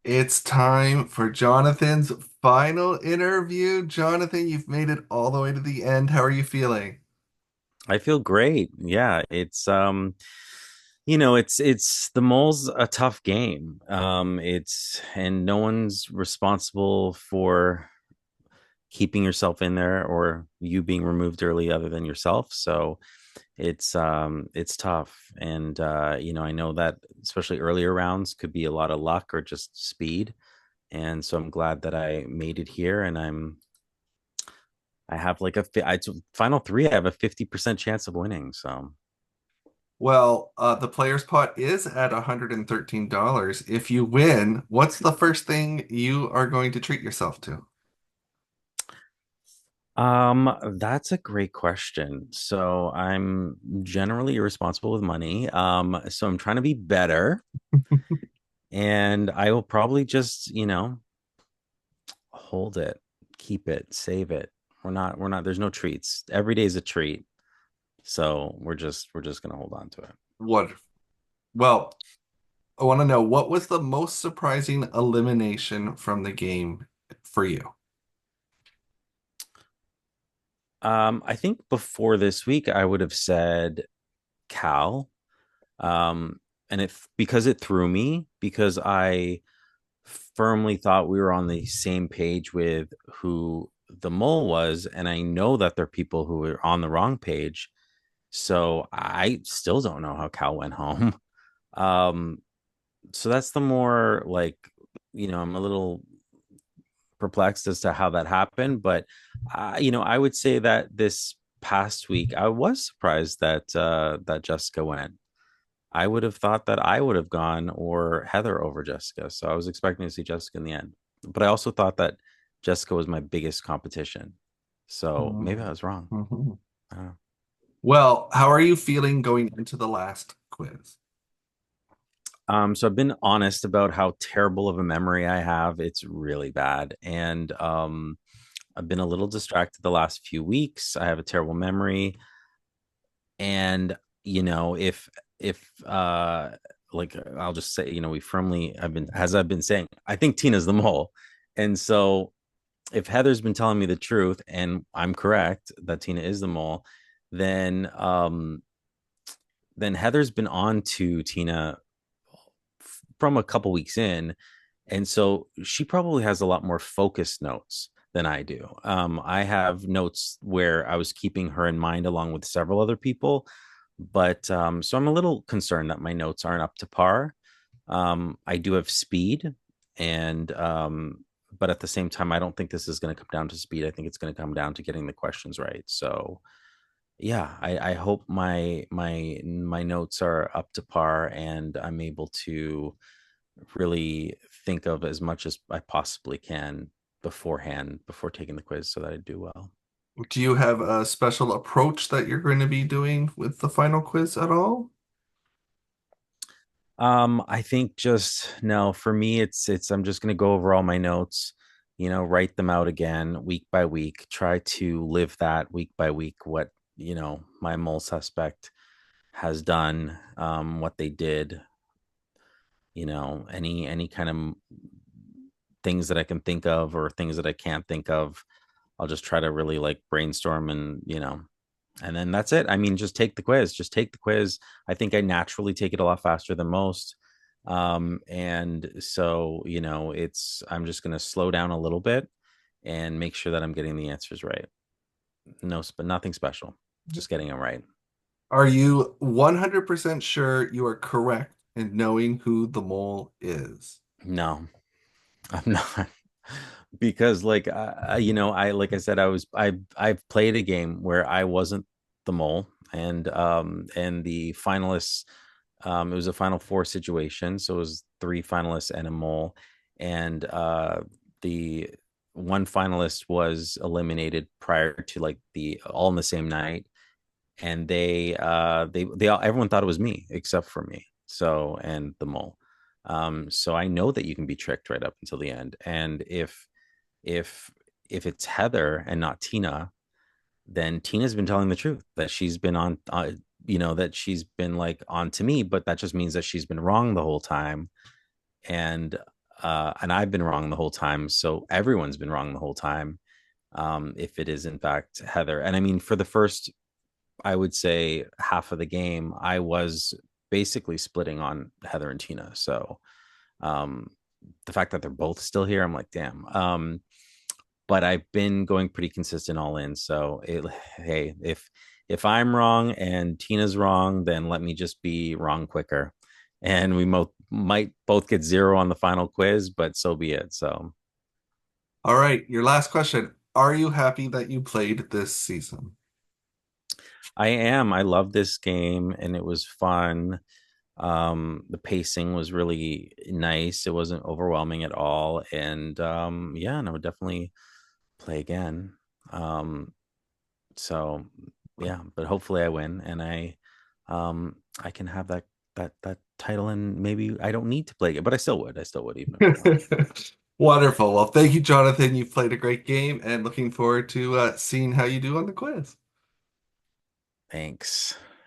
It's time for Jonathan's final interview. Jonathan, you've made it all the way to the end. How are you feeling? I feel great. Yeah, it's the mole's a tough game. It's and no one's responsible for keeping yourself in there or you being removed early other than yourself. So it's tough. And I know that especially earlier rounds could be a lot of luck or just speed. And so I'm glad that I made it here and I have like final three, I have a 50% chance of winning. So Well, the player's pot is at $113. If you win, what's the first thing you are going to treat yourself to? That's a great question. So I'm generally irresponsible with money. So I'm trying to be better, and I will probably just, hold it, keep it, save it. We're not, there's no treats. Every day is a treat. So we're just gonna hold on to it. What? Well, I want to know what was the most surprising elimination from the game for you? I think before this week, I would have said Cal. And it because it threw me because I firmly thought we were on the same page with who the mole was, and I know that there are people who are on the wrong page. So I still don't know how Cal went home. Um, so that's the more like, I'm a little perplexed as to how that happened, but I would say that this past week I was surprised that Jessica went. I would have thought that I would have gone or Heather over Jessica. So I was expecting to see Jessica in the end. But I also thought that Jessica was my biggest competition. So maybe I was wrong. Mhm. I don't know. Well, how are you feeling going into the last quiz? So I've been honest about how terrible of a memory I have. It's really bad. And I've been a little distracted the last few weeks. I have a terrible memory. And, if like I'll just say, we firmly I've been as I've been saying, I think Tina's the mole. And so if Heather's been telling me the truth and I'm correct that Tina is the mole, then then Heather's been on to Tina from a couple weeks in, and so she probably has a lot more focused notes than I do. I have notes where I was keeping her in mind along with several other people, but so I'm a little concerned that my notes aren't up to par. I do have speed, and but at the same time, I don't think this is going to come down to speed. I think it's going to come down to getting the questions right. So yeah, I hope my notes are up to par and I'm able to really think of as much as I possibly can beforehand before taking the quiz so that I do well. Do you have a special approach that you're going to be doing with the final quiz at all? I think just no, for me it's I'm just gonna go over all my notes, write them out again week by week, try to live that week by week what, my mole suspect has done, what they did, any kind of things that I can think of or things that I can't think of. I'll just try to really like brainstorm and then that's it. I mean, just take the quiz. Just take the quiz. I think I naturally take it a lot faster than most. And so, I'm just going to slow down a little bit and make sure that I'm getting the answers right. No, but nothing special. Just getting it right. Are you 100% sure you are correct in knowing who the mole is? No, I'm not. Because like like I said, I've played a game where I wasn't the mole, and the finalists, it was a final four situation, so it was three finalists and a mole, and the one finalist was eliminated prior to like the all in the same night, and they all, everyone thought it was me except for me, so and the mole. So I know that you can be tricked right up until the end, and if if it's Heather and not Tina, then Tina's been telling the truth that she's been on, that she's been like on to me, but that just means that she's been wrong the whole time. And And I've been wrong the whole time. So everyone's been wrong the whole time. If it is in fact Heather. And I mean, for the first, I would say half of the game, I was basically splitting on Heather and Tina. So um, the fact that they're both still here, I'm like, damn. But I've been going pretty consistent all in. So hey, if I'm wrong and Tina's wrong, then let me just be wrong quicker. And we might both get zero on the final quiz, but so be it. So All right, your last question. Are you happy that you played this season? I am. I love this game and it was fun. The pacing was really nice. It wasn't overwhelming at all. And yeah, and I would definitely play again. Um, so yeah, but hopefully I win and I can have that title and maybe I don't need to play it, but I still would. I still would even if I won. Wonderful. Well, thank you, Jonathan. You've played a great game and looking forward to seeing how you do on the quiz. Thanks.